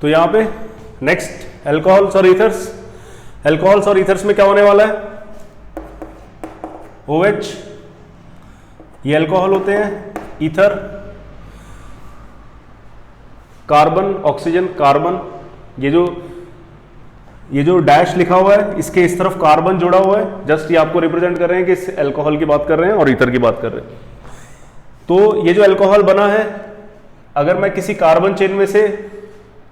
तो यहां पे नेक्स्ट एल्कोहल्स और ईथर्स। एल्कोहल्स और ईथर्स में क्या होने वाला है? OH, ये एल्कोहल होते हैं, ईथर कार्बन, ऑक्सीजन, कार्बन, ये जो डैश लिखा हुआ है इसके इस तरफ कार्बन जुड़ा हुआ है, जस्ट ये आपको रिप्रेजेंट कर रहे हैं कि इस एल्कोहल की बात कर रहे हैं और ईथर की बात कर रहे हैं। तो ये जो एल्कोहल बना है, अगर मैं किसी कार्बन चेन में से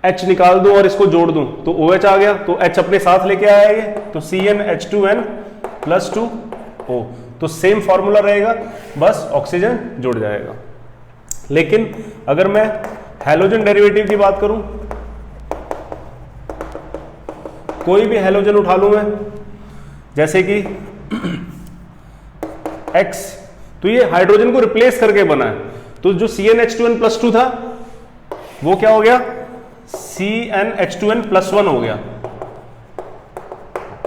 H निकाल दूं और इसको जोड़ दूं तो OH आ गया, तो H अपने साथ लेके आया ये, तो CnH2n+2O, तो सेम फॉर्मूला रहेगा, बस ऑक्सीजन जुड़ जाएगा। लेकिन अगर मैं हैलोजन डेरिवेटिव की बात करूं, कोई भी हैलोजन उठा लूं मैं, जैसे कि X, तो ये हाइड्रोजन को रिप्लेस करके बना है, तो जो CnH2n+2 था वो क्या हो गया? CnH2n+1 हो गया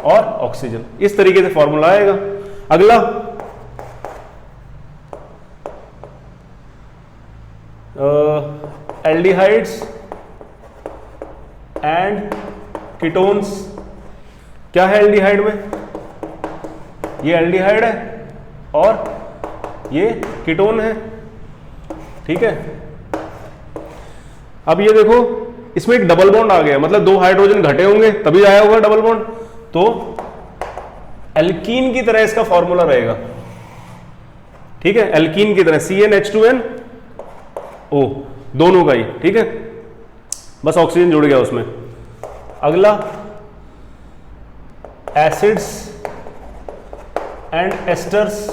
और ऑक्सीजन। इस तरीके से फॉर्मूला आएगा। अगला एल्डिहाइड्स एंड कीटोन्स। क्या है एल्डिहाइड में? ये एल्डिहाइड है और ये कीटोन है, ठीक है। अब ये देखो, इसमें एक डबल बॉन्ड आ गया, मतलब दो हाइड्रोजन घटे होंगे तभी आया होगा डबल बॉन्ड, तो एल्कीन की तरह इसका फॉर्मूला रहेगा, ठीक है, एल्कीन की तरह CnH2nO, दोनों का ही, ठीक है, बस ऑक्सीजन जुड़ गया उसमें। अगला एसिड्स एंड एस्टर्स।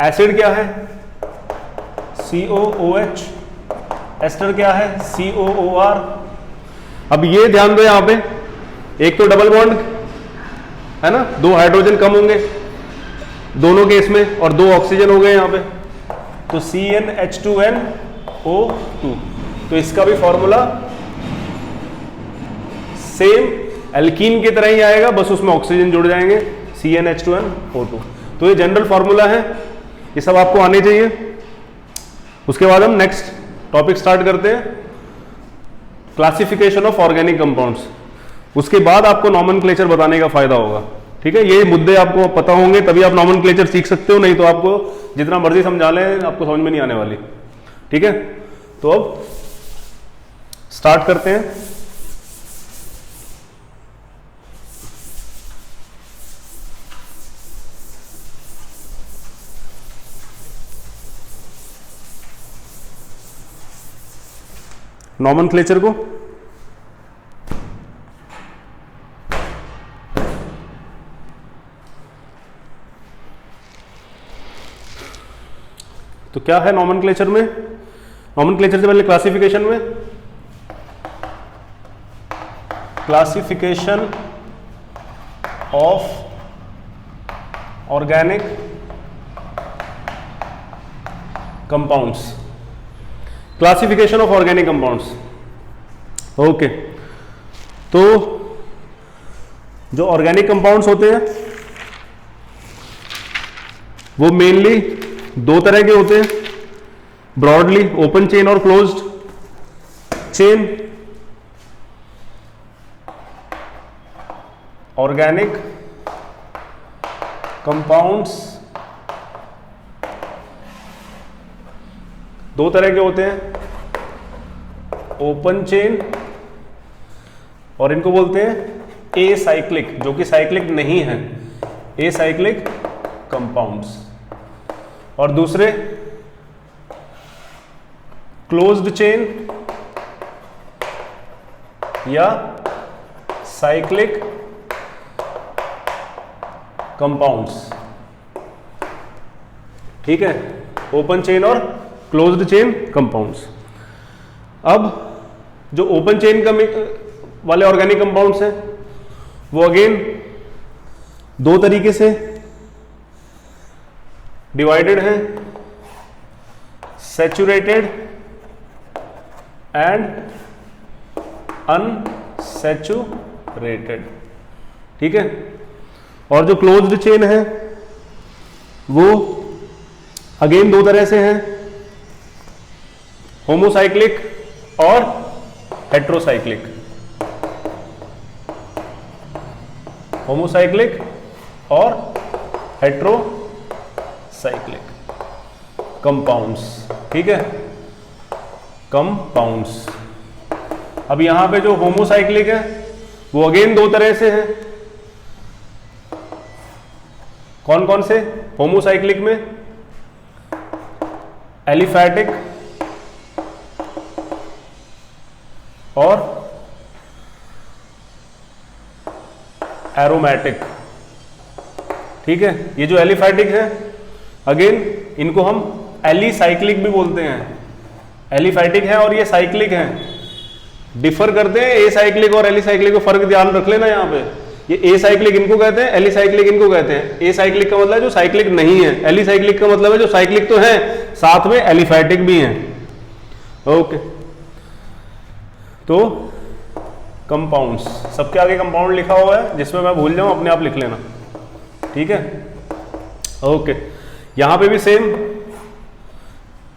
एसिड क्या है? COOH, एस्टर क्या है? COOR। अब ये ध्यान दो, यहां पे एक तो डबल बॉन्ड है ना, दो हाइड्रोजन कम होंगे दोनों केस में और दो ऑक्सीजन हो गए यहां पे, तो CnH2nO2, तो इसका भी फॉर्मूला सेम एल्कीन की तरह ही आएगा, बस उसमें ऑक्सीजन जुड़ जाएंगे, CnH2nO2। तो ये जनरल फॉर्मूला है, ये सब आपको आने चाहिए। उसके बाद हम नेक्स्ट टॉपिक स्टार्ट करते हैं, क्लासिफिकेशन ऑफ ऑर्गेनिक कंपाउंड्स। उसके बाद आपको नॉमेनक्लेचर बताने का फायदा होगा, ठीक है। ये मुद्दे आपको पता होंगे तभी आप नॉमेनक्लेचर सीख सकते हो, नहीं तो आपको जितना मर्जी समझा लें आपको समझ में नहीं आने वाली, ठीक है। तो अब स्टार्ट करते हैं। नॉमेनक्लेचर को तो क्या है नॉमेनक्लेचर में? नॉमेनक्लेचर से पहले क्लासिफिकेशन में, classification of organic compounds, classification of organic compounds, okay. तो जो ऑर्गेनिक कंपाउंड्स होते हैं वो मेनली दो तरह के होते हैं, ब्रॉडली ओपन चेन और क्लोज्ड चेन। ऑर्गेनिक कंपाउंड्स दो तरह के होते हैं, ओपन चेन और इनको बोलते हैं एसाइक्लिक, जो कि साइक्लिक नहीं है, एसाइक्लिक कंपाउंड्स, और दूसरे क्लोज्ड चेन या साइक्लिक कंपाउंड्स, ठीक है, ओपन चेन और क्लोज्ड चेन कंपाउंड्स। अब जो ओपन चेन वाले ऑर्गेनिक कंपाउंड्स हैं वो अगेन दो तरीके से डिवाइडेड हैं, सैचुरेटेड एंड अनसैचुरेटेड, ठीक है। और जो क्लोज्ड चेन है वो अगेन दो तरह से है, होमोसाइक्लिक और हेट्रोसाइक्लिक, होमोसाइक्लिक और हेट्रोसाइक्लिक कंपाउंड्स, ठीक है, कंपाउंड्स। अब यहां पे जो होमोसाइक्लिक है वो अगेन दो तरह से है। कौन कौन से? होमोसाइक्लिक में एलिफैटिक और एरोमेटिक, ठीक है। ये जो एलिफैटिक है अगेन इनको हम एलिसाइक्लिक भी बोलते हैं। एलिफैटिक है और ये साइक्लिक है, डिफर करते हैं। ए साइक्लिक और एलिसाइक्लिक को फर्क ध्यान रख लेना यहाँ पे। ये ए साइक्लिक इनको कहते हैं, एलिसाइक्लिक इनको कहते हैं। ए साइक्लिक का मतलब है जो साइक्लिक नहीं है, एलिसाइक्लिक का मतलब है जो साइक्लिक तो है साथ में एलिफैटिक भी है। ओके, तो कंपाउंड्स, सबके आगे कंपाउंड लिखा हुआ है, जिसमें मैं भूल जाऊं अपने आप लिख लेना, ठीक है। ओके, यहां पे भी सेम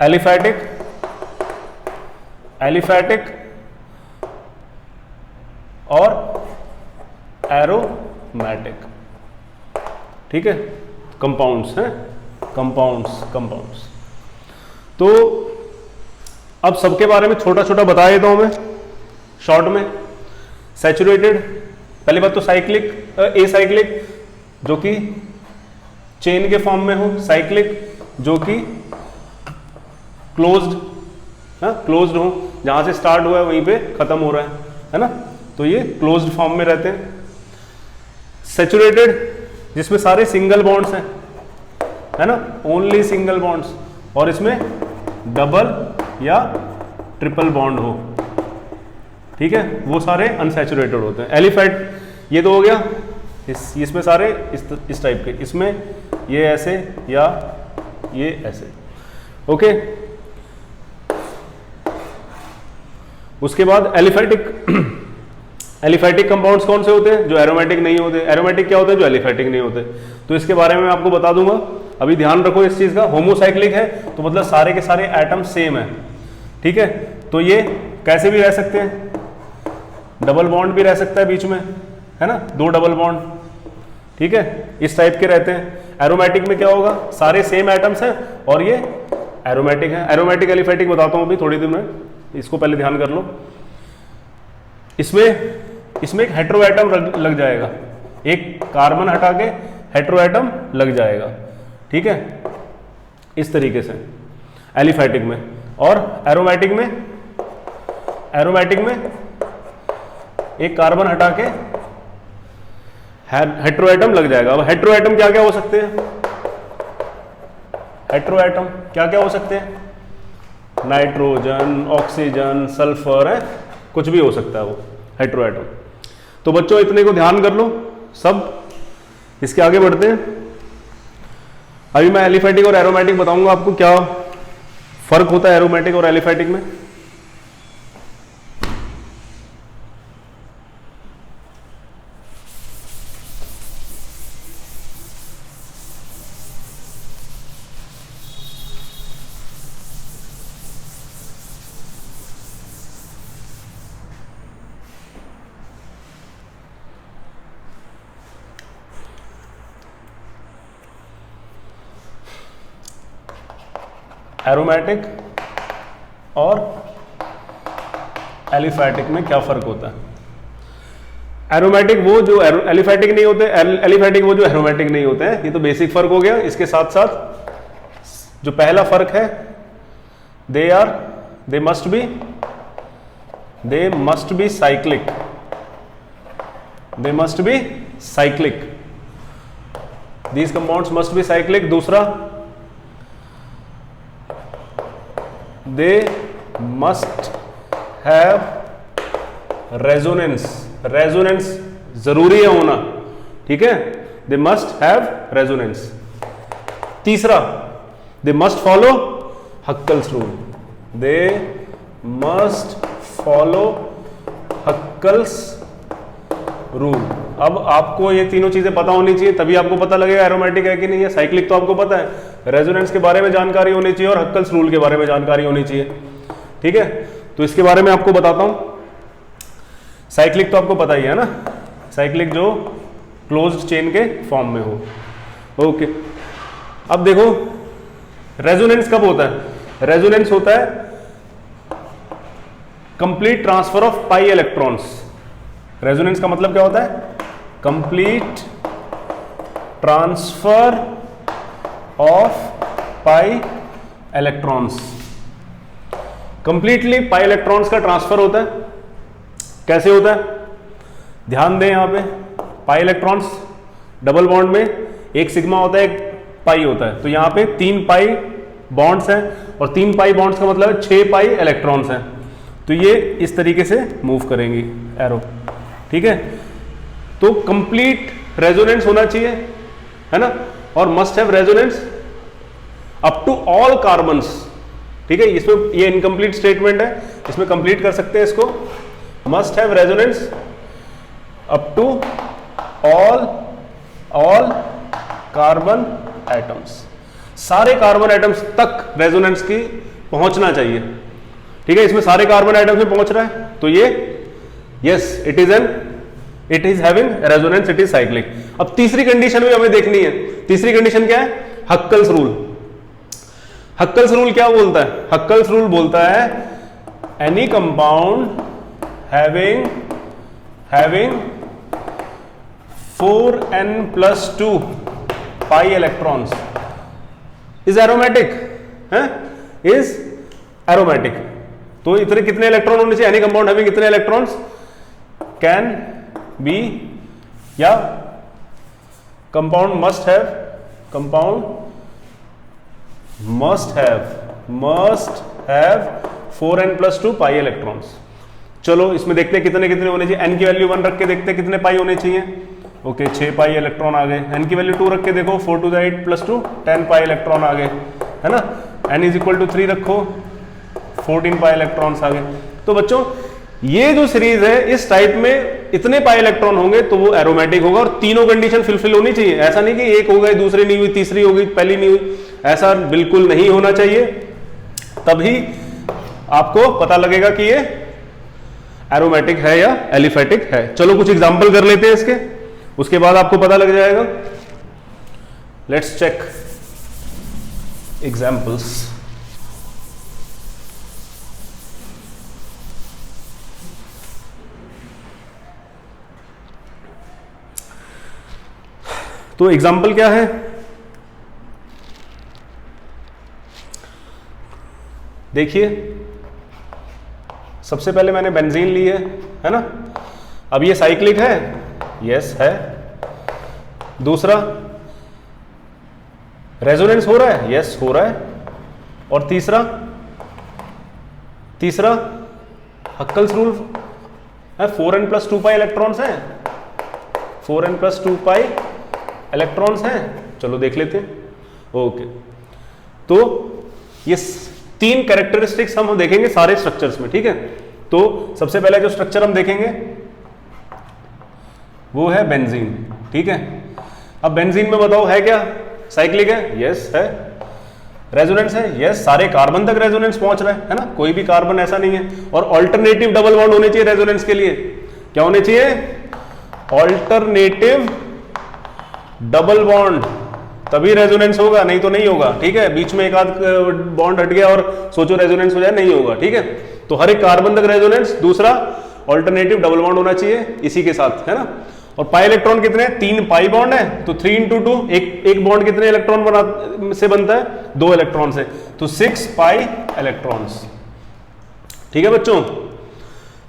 एलिफैटिक, एलिफैटिक और एरोमेटिक, ठीक है, कंपाउंड्स हैं, कंपाउंड्स। तो अब सबके बारे में छोटा छोटा बता देता हूं मैं शॉर्ट में। सैचुरेटेड, पहली बात तो साइक्लिक, ए साइक्लिक जो कि चेन के फॉर्म में हो, साइक्लिक जो कि क्लोज्ड, क्लोज्ड हो, जहां से स्टार्ट हुआ है वहीं पे खत्म हो रहा है ना, तो ये क्लोज्ड फॉर्म में रहते हैं। सैचुरेटेड जिसमें सारे सिंगल बॉन्ड्स हैं, है ना, ओनली सिंगल बॉन्ड्स, और इसमें डबल या ट्रिपल बॉन्ड हो, ठीक है, वो सारे अनसैचुरेटेड होते हैं। एलिफैट ये तो हो गया, इसमें सारे इस टाइप के, इसमें ये ऐसे या ये ऐसे, ओके। उसके बाद एलिफैटिक, एलिफैटिक कंपाउंड्स कौन से होते हैं? जो एरोमेटिक नहीं होते। एरोमेटिक क्या होते हैं? जो एलिफैटिक नहीं होते। तो इसके बारे में मैं आपको बता दूंगा, अभी ध्यान रखो इस चीज का। होमोसाइक्लिक है तो मतलब सारे के सारे एटम सेम है, ठीक है। तो ये कैसे भी रह सकते हैं, डबल बॉन्ड भी रह सकता है बीच में, है ना, दो डबल बॉन्ड, ठीक है, इस टाइप के रहते हैं। एरोमेटिक में क्या होगा, सारे सेम एटम्स हैं और ये एरोमेटिक है। एरोमेटिक एलिफैटिक बताता हूं अभी थोड़ी देर में, इसको पहले ध्यान कर लो। इसमें एक हेट्रो एटम लग जाएगा, एक कार्बन हटा के हेट्रो एटम लग जाएगा, ठीक है, इस तरीके से एलिफैटिक में। और एरोमेटिक में एक कार्बन हटा के हेट्रो एटम लग जाएगा। अब हेट्रो एटम क्या क्या हो सकते हैं? हेट्रो एटम क्या क्या हो सकते हैं? नाइट्रोजन, ऑक्सीजन, सल्फर, है कुछ भी हो सकता है वो हेट्रो एटम। तो बच्चों इतने को ध्यान कर लो सब। इसके आगे बढ़ते हैं। अभी मैं एलिफैटिक और एरोमेटिक बताऊंगा आपको, क्या फर्क होता है एरोमेटिक और एलिफैटिक में। एरोमेटिक और एलिफैटिक में क्या फर्क होता है? एरोमेटिक वो जो एलिफैटिक नहीं होते, एलिफैटिक वो जो एरोमेटिक नहीं होते हैं। ये तो बेसिक फर्क हो गया। इसके साथ साथ जो पहला फर्क है, they must be cyclic, these compounds must be cyclic. दूसरा, they must have resonance, resonance जरूरी है होना, ठीक है, they must have resonance। तीसरा, they must follow Huckel's rule, they must follow Huckel's rule। अब आपको ये तीनों चीजें पता होनी चाहिए, तभी आपको पता लगेगा एरोमेटिक है कि नहीं है। साइक्लिक तो आपको पता है, रेजोनेंस के बारे में जानकारी होनी चाहिए और हक्कल्स रूल के बारे में जानकारी होनी चाहिए, ठीक है। तो इसके बारे में आपको बताता हूं। साइक्लिक तो आपको पता ही है ना, साइक्लिक जो क्लोज्ड चेन के फॉर्म में हो। ओके, अब देखो रेजोनेंस कब होता है? रेजोनेंस होता है complete transfer of pi electrons. Resonance का मतलब क्या होता है? Complete transfer of pi electrons. Completely pi electrons का ट्रांसफर होता है। कैसे होता है? ध्यान दें, यहां पे पाई इलेक्ट्रॉन्स डबल बॉन्ड में एक सिग्मा होता है, एक पाई होता है, तो यहां पे 3 पाई बॉन्ड्स हैं और 3 पाई बॉन्ड्स का मतलब है 6 पाई इलेक्ट्रॉन्स हैं। तो ये इस तरीके से मूव करेंगी एरो, ठीक है। तो कंप्लीट रेजोनेंस होना चाहिए, है ना, और must have resonance up to all carbons, ठीक है। इसमें ये इनकम्प्लीट स्टेटमेंट है, इसमें कंप्लीट कर सकते हैं इसको। Must have resonance up to all carbon atoms, सारे कार्बन एटम्स तक रेजोनेंस की पहुंचना चाहिए, ठीक है। इसमें सारे कार्बन एटम्स में पहुंच रहा है, तो ये yes it is having resonance, it is cyclic. अब तीसरी कंडीशन भी हमें देखनी है। तीसरी कंडीशन क्या है? Huckel's rule. हक्कल्स रूल क्या बोलता है? हक्कल्स रूल बोलता है any compound having 4n+2 pi electrons is aromatic, है, इज एरोमेटिक। तो इतने कितने इलेक्ट्रॉन होने चाहिए? एनी कंपाउंड हैविंग कितने इलेक्ट्रॉन्स कैन बी, या compound must have 4n+2 pi electrons. चलो इसमें देखते हैं कितने कितने होने चाहिए। n की वैल्यू 1 रख के देखते हैं कितने पाई होने चाहिए। ओके, 6 पाई इलेक्ट्रॉन आ गए। n की वैल्यू 2 रख के देखो, 4 to the 8 + 2 10 पाई इलेक्ट्रॉन आ गए, है ना। n = 3 रखो, 14 पाई इलेक्ट्रॉन्स आ गए। तो बच्चों ये जो सीरीज है इस टाइप में इतने पाई इलेक्ट्रॉन होंगे तो वो एरोमेटिक होगा, और तीनों कंडीशन फुलफिल होनी चाहिए। ऐसा नहीं कि एक हो गई दूसरी नहीं हुई, तीसरी हो गई पहली नहीं हुई, ऐसा बिल्कुल नहीं होना चाहिए। तभी आपको पता लगेगा कि ये एरोमेटिक है या एलिफेटिक है। चलो कुछ एग्जांपल कर लेते हैं इसके, उसके बाद आपको पता लग जाएगा। Let's check examples. तो एग्जाम्पल क्या है? देखिए, सबसे पहले मैंने बेंजीन ली है ना। अब ये साइक्लिक है, यस है। दूसरा, रेजोनेंस हो रहा है, यस हो रहा है। और तीसरा हक्कल्स रूल है, 4n+2 पाई इलेक्ट्रॉन्स हैं, 4n+2 पाई इलेक्ट्रॉन्स हैं। चलो देख लेते हैं। ओके, तो ये 3 कैरेक्टरिस्टिक्स हम देखेंगे सारे स्ट्रक्चर्स में, ठीक है। तो सबसे पहले जो स्ट्रक्चर हम देखेंगे वो है बेंजीन, ठीक है। अब बेंजीन में बताओ है क्या? साइक्लिक है, यस है। रेजोनेंस है, यस, सारे कार्बन तक रेजोनेंस पहुंच रहा है ना, कोई भी कार्बन ऐसा नहीं है। और ऑल्टरनेटिव डबल बॉन्ड होने चाहिए रेजोनेंस के लिए। क्या होने चाहिए? ऑल्टरनेटिव डबल बॉन्ड, तभी रेजोनेंस होगा, नहीं तो नहीं होगा, ठीक है। बीच में एक आध बॉन्ड हट गया और सोचो रेजोनेंस हो जाए, नहीं होगा, ठीक है। तो हर एक कार्बन तक रेजोनेंस, दूसरा ऑल्टरनेटिव डबल बॉन्ड होना चाहिए इसी के साथ, है ना। और पाई इलेक्ट्रॉन कितने हैं? 3 पाई बॉन्ड है, तो 3 × 2, एक बॉन्ड कितने इलेक्ट्रॉन से बनता है? 2 इलेक्ट्रॉन से, तो 6 पाई इलेक्ट्रॉन्स, ठीक है बच्चों।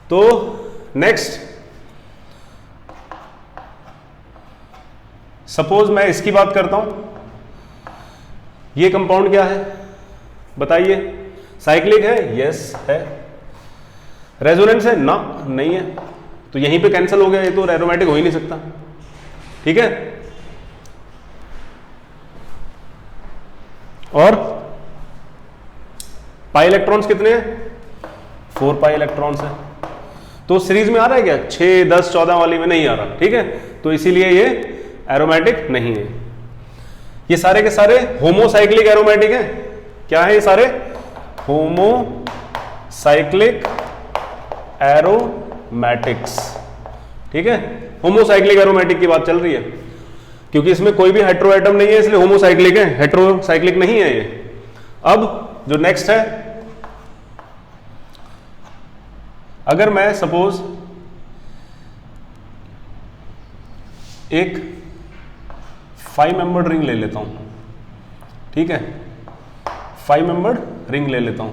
तो नेक्स्ट, सपोज मैं इसकी बात करता हूं, ये कंपाउंड क्या है बताइए? साइक्लिक है, यस है। रेजोनेंस है ना, नहीं है, तो यहीं पे कैंसिल हो गया, ये तो एरोमेटिक हो ही नहीं सकता, ठीक है। और पाई इलेक्ट्रॉन्स कितने हैं? 4 पाई इलेक्ट्रॉन्स है। तो सीरीज में आ रहा है क्या? 6, 10, 14 वाली में नहीं आ रहा, ठीक है। तो इसीलिए ये एरोमेटिक नहीं है। ये सारे के सारे होमोसाइक्लिक एरोमेटिक हैं। क्या है ये सारे? Homocyclic aromatics. ठीक है, होमोसाइक्लिक एरोमेटिक की बात चल रही है, क्योंकि इसमें कोई भी हेटेरो एटम नहीं है इसलिए होमोसाइक्लिक है, हेटेरोसाइक्लिक नहीं है ये। अब जो नेक्स्ट है, अगर मैं सपोज एक 5 मेंबर्ड रिंग ले लेता हूं, ठीक है, 5 मेंबर्ड रिंग ले लेता हूं।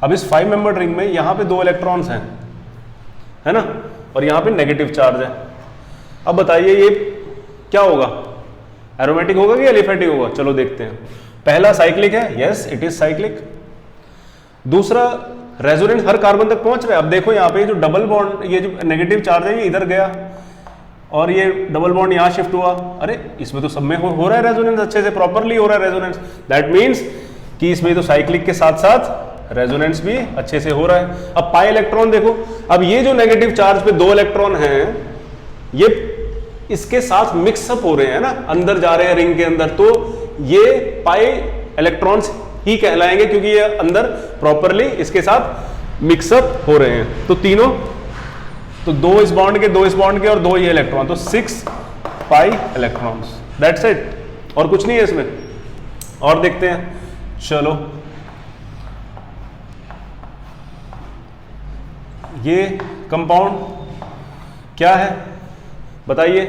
अब इस 5 मेंबर्ड रिंग में यहां पे 2 इलेक्ट्रॉन्स हैं, है ना, और यहां पे नेगेटिव चार्ज है। अब बताइए ये क्या होगा, एरोमेटिक होगा कि एलिफेटिक होगा? चलो देखते हैं। पहला साइक्लिक है, यस इट इज साइक्लिक। दूसरा रेजोनेंस हर कार्बन तक पहुंच रहा है। अब देखो यहाँ पे जो डबल बॉन्ड, ये जो नेगेटिव चार्ज है ये इधर गया और ये डबल बॉन्ड यहाँ शिफ्ट हुआ। अरे इसमें तो सब में हो रहा है रेजोनेंस, अच्छे से प्रॉपरली हो रहा है रेजोनेंस। दैट मीन्स कि इसमें तो साइक्लिक के साथ साथ रेजोनेंस भी अच्छे से हो रहा है। अब पाई इलेक्ट्रॉन देखो, अब ये जो नेगेटिव चार्ज पे 2 इलेक्ट्रॉन हैं ये इसके साथ मिक्सअप हो रहे हैं ना, अंदर जा रहे हैं रिंग के अंदर, तो ये पाई इलेक्ट्रॉन्स ही कहलाएंगे क्योंकि ये अंदर प्रॉपरली इसके साथ मिक्सअप हो रहे हैं। तो तीनों, तो 2 इस बॉन्ड के, 2 इस बॉन्ड के और 2 ये इलेक्ट्रॉन, तो 6 पाई इलेक्ट्रॉन्स, दैट्स इट। और कुछ नहीं है इसमें। और देखते हैं, चलो ये कंपाउंड क्या है बताइए।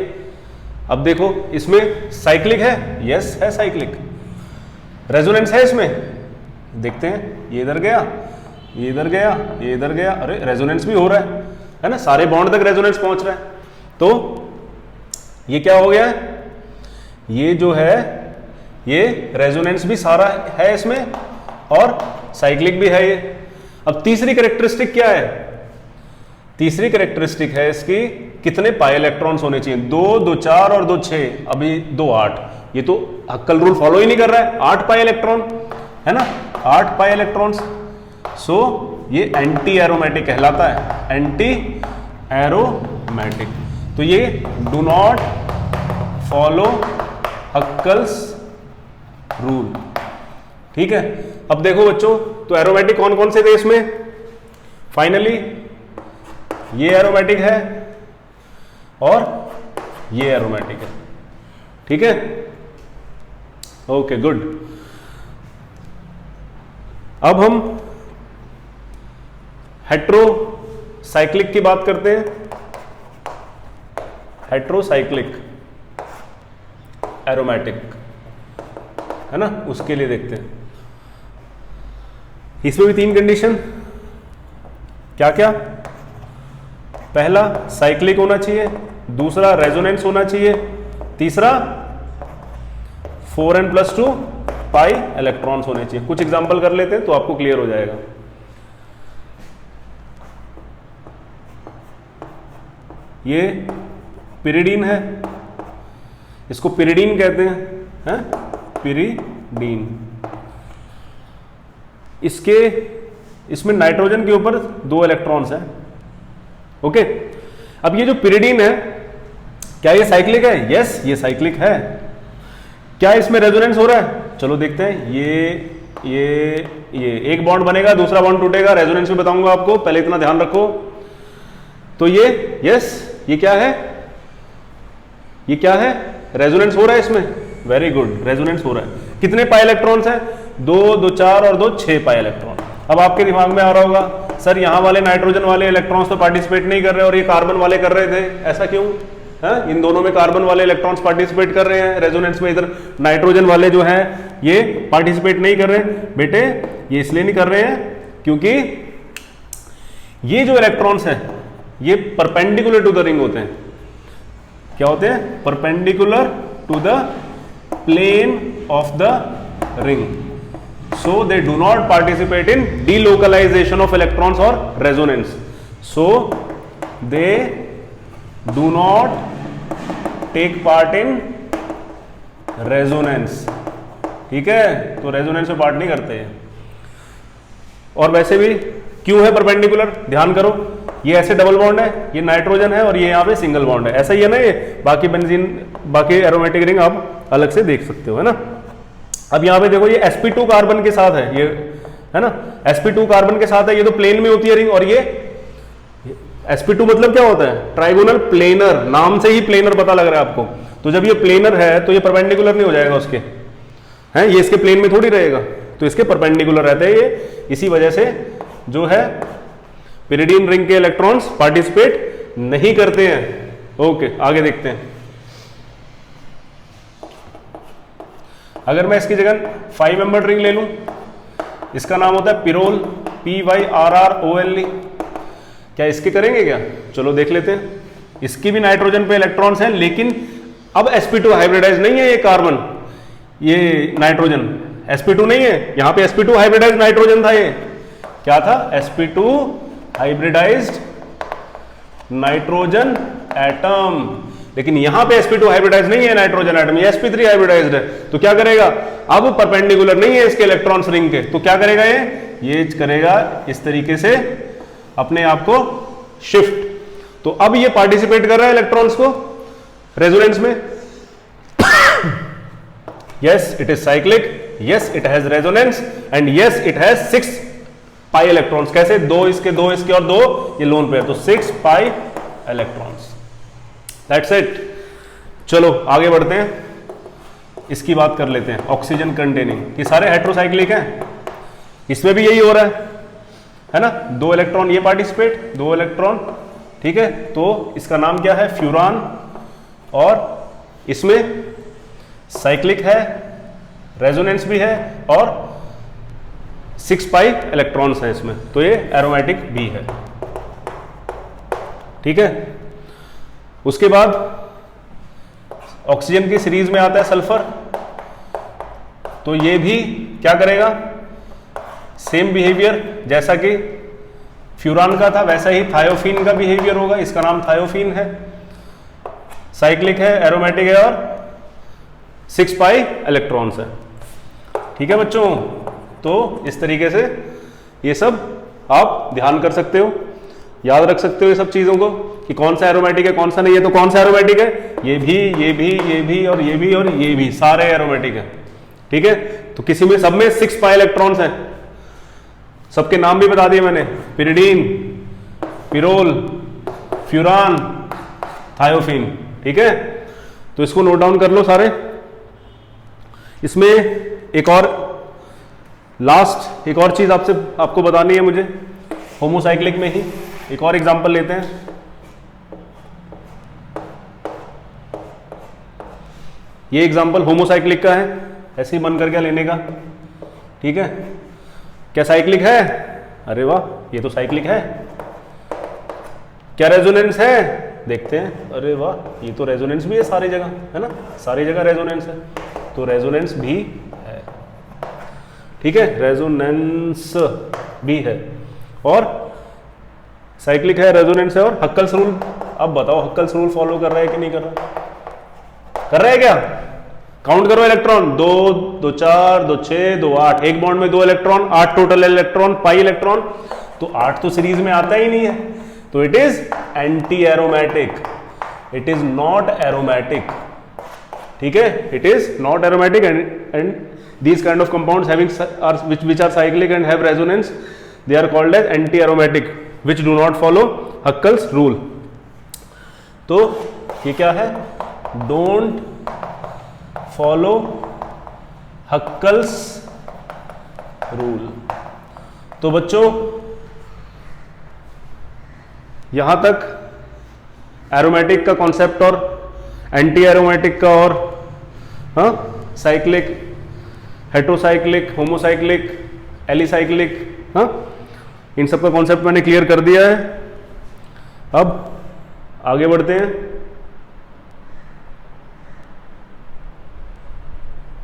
अब देखो इसमें साइक्लिक है, यस है साइक्लिक। रेजोनेंस है इसमें, देखते हैं, ये इधर गया, ये इधर गया, ये इधर गया, अरे रेजोनेंस भी हो रहा है ना, सारे बॉन्ड तक रेजोनेंस पहुंच रहा है। तो ये क्या हो गया, ये जो है ये रेजोनेंस भी सारा है इसमें और साइक्लिक भी है ये। अब तीसरी कैरेक्टरिस्टिक क्या है, तीसरी कैरेक्टरिस्टिक है इसकी कितने पाई इलेक्ट्रॉन्स होने चाहिए, 2, 2 4 और 2 6, अभी 2 8। ये तो हक्कल रूल फॉलो ही नहीं कर रहा है, 8 पाई इलेक्ट्रॉन है ना, 8 पाई इलेक्ट्रॉन्स। सो ये एंटी एरोमेटिक कहलाता है, एंटी एरोमेटिक। तो ये do not follow Huckel's rule, ठीक है। अब देखो बच्चों, तो एरोमेटिक कौन कौन से थे इसमें, फाइनली ये एरोमेटिक है और ये एरोमेटिक है, ठीक है, ओके गुड। अब हम हेट्रोसाइक्लिक की बात करते हैं, हेट्रोसाइक्लिक एरोमेटिक है ना, उसके लिए देखते हैं। इसमें भी 3 कंडीशन, क्या क्या, पहला साइक्लिक होना चाहिए, दूसरा रेजोनेंस होना चाहिए, तीसरा 4n+2 पाई इलेक्ट्रॉन्स होने चाहिए। कुछ एग्जांपल कर लेते हैं तो आपको क्लियर हो जाएगा। ये पिरिडीन है, इसको पिरिडीन कहते हैं, पिरिडीन। इसमें नाइट्रोजन के ऊपर 2 इलेक्ट्रॉन्स हैं, ओके। अब ये जो पिरिडीन है, क्या ये साइक्लिक है, यस ये साइक्लिक है। क्या इसमें रेजोनेंस हो रहा है, चलो देखते हैं। ये एक बॉन्ड बनेगा, दूसरा बॉन्ड टूटेगा, रेजोनेंस में बताऊंगा आपको, पहले इतना ध्यान रखो। तो ये यस, ये क्या है, ये क्या है, रेजोनेंस हो रहा है इसमें, वेरी गुड, रेजोनेंस हो रहा है। कितने पाई इलेक्ट्रॉन्स हैं, 2, 2 4 और 2 6 पाई इलेक्ट्रॉन। अब आपके दिमाग में आ रहा होगा, सर यहाँ वाले नाइट्रोजन वाले इलेक्ट्रॉन्स तो पार्टिसिपेट नहीं कर रहे और ये कार्बन वाले कर रहे थे, ऐसा क्यों है? इन दोनों में कार्बन वाले इलेक्ट्रॉन्स पार्टिसिपेट कर रहे हैं रेजोनेंस में, इधर नाइट्रोजन वाले जो हैं ये पार्टिसिपेट नहीं कर रहे हैं। बेटे ये इसलिए नहीं कर रहे हैं क्योंकि ये जो इलेक्ट्रॉन्स हैं ये परपेंडिकुलर टू द रिंग होते हैं। क्या होते हैं, perpendicular to the plane of the ring, so they do not participate in delocalization of electrons or resonance, so they do not take part in resonance, ठीक है, तो रेजोनेंस में part नहीं करते हैं। और वैसे भी क्यों है परपेंडिकुलर, ध्यान करो, ये ऐसे डबल बॉन्ड है, ये नाइट्रोजन है और ये यहाँ पे सिंगल बॉन्ड है, ऐसा ही है ना ये। बाकी बेंजीन, बाकी एरोमेटिक रिंग आप अलग से देख सकते हो, है ना। अब यहाँ पे देखो ये sp2 कार्बन के साथ है, ये है ना, sp2 कार्बन के साथ है, ये तो प्लेन में होती है रिंग, और ये sp2 मतलब क्या होता है? ट्राइगोनल प्लेनर, नाम से ही प्लेनर पता लग रहा है आपको। तो जब ये प्लेनर है तो ये परपेंडिकुलर नहीं हो जाएगा उसके, हैं ये इसके प्लेन में थोड़ी रहेगा, तो इसके परपेंडिकुलर रहते हैं ये। इसी वजह से जो है पिरिडिन रिंग के इलेक्ट्रॉन्स पार्टिसिपेट नहीं करते हैं। ओके, आगे देखते हैं। अगर मैं इसकी जगह 5 मेंबर्ड रिंग ले लूं, इसका नाम होता है पिरोल, PYRROLE। क्या इसके करेंगे क्या? चलो देख लेते हैं। इसकी भी नाइट्रोजन पे इलेक्ट्रॉन्स हैं, लेकिन अब sp2 हाइब्रिडाइज नहीं है ये कार्बन, ये नाइट्रोजन sp2 नहीं है, यहां पे sp2 हाइब्रिडाइज नाइट्रोजन था। ये क्या था? sp2 hybridised nitrogen atom. लेकिन यहां पे sp2 हाइब्रिडाइज नहीं है नाइट्रोजन एटम, ये sp3 हाइब्रिडाइज्ड है। तो क्या करेगा? अब परपेंडिकुलर नहीं है इसके इलेक्ट्रॉन्स रिंग के, तो क्या करेगा? ये करेगा इस तरीके से अपने आप को शिफ्ट। तो अब ये पार्टिसिपेट कर रहा है इलेक्ट्रॉन्स को रेजोनेंस में। Yes it is cyclic, yes it has resonance, and yes it has 6 pi electrons. कैसे? 2 इसके, 2 इसके और 2 ये लोन पेयर, तो 6 पाई इलेक्ट्रॉन्स। That's it. चलो आगे बढ़ते हैं, इसकी बात कर लेते हैं। ऑक्सीजन कंटेनिंग, ये सारे हेट्रोसाइक्लिक हैं, इसमें भी यही हो रहा है ना? 2 इलेक्ट्रॉन ये पार्टिसिपेट, 2 इलेक्ट्रॉन, ठीक है। तो इसका नाम क्या है? फ्यूरान, और इसमें साइक्लिक है, रेजोनेंस भी है, और 6 पाई इलेक्ट्रॉन्स हैं इसमें, तो ये एरोमेटिक भी है, ठीक है। उसके बाद ऑक्सीजन की सीरीज में आता है सल्फर, तो ये भी क्या करेगा? सेम बिहेवियर जैसा कि फ्यूरान का था, वैसा ही थायोफीन का बिहेवियर होगा। इसका नाम थायोफीन है, साइक्लिक है, एरोमेटिक है, और 6 पाई इलेक्ट्रॉन्स है, ठीक है बच्चों। तो इस तरीके से ये सब आप ध्यान कर सकते हो, याद रख सकते हो ये सब चीजों को कि कौन सा एरोमेटिक है कौन सा नहीं है। तो कौन सा एरोमेटिक है? ये भी, ये भी, ये भी, और ये भी, और ये भी, सारे एरोमेटिक है, ठीक है। तो किसी में, सब में 6 पाई इलेक्ट्रॉन्स हैं, सबके नाम भी बता दिए मैंने, पिरिडीन, पिरोल, फ्यूरान, थायोफीन, ठीक है। तो इसको नोट डाउन कर लो सारे। इसमें एक और लास्ट एक और चीज आपको बतानी है मुझे, होमोसाइक्लिक में ही एक और एग्जांपल लेते हैं। ये एग्जांपल होमोसाइक्लिक का है, ऐसे ही मन कर गया लेने का, ठीक है। क्या साइक्लिक है? अरे वाह, ये तो साइक्लिक है। क्या रेजोनेंस है? देखते हैं। अरे वाह, ये तो रेजोनेंस भी है सारी जगह, है ना, सारी जगह रेजोनेंस है, तो रेजोनेंस भी है, ठीक है, रेजोनेंस भी है, और साइक्लिक है, रेजोनेंस है, और हक्कल्स रूल। अब बताओ हक्कल्स रूल फॉलो कर रहा है कि नहीं कर रहा? कर रहा है क्या? काउंट करो इलेक्ट्रॉन, 2 2 4 2 6 2 8, एक बॉन्ड में 2 electron, 8 total electron, pi electron, तो 8 तो सीरीज में आता ही नहीं है, तो it is anti aromatic, it is not aromatic, ठीक है, it is not aromatic. And these kind of compounds having which are cyclic and have resonance, they are called as anti aromatic, which do not follow Huckel's rule. तो ये क्या है? don't follow Huckel's rule। तो बच्चों यहां तक aromatic का concept और एंटी एरोमेटिक का और साइक्लिक, हेट्रोसाइक्लिक, होमोसाइक्लिक, एलिसाइक्लिक, इन सब का कॉन्सेप्ट मैंने क्लियर कर दिया है। अब आगे बढ़ते हैं।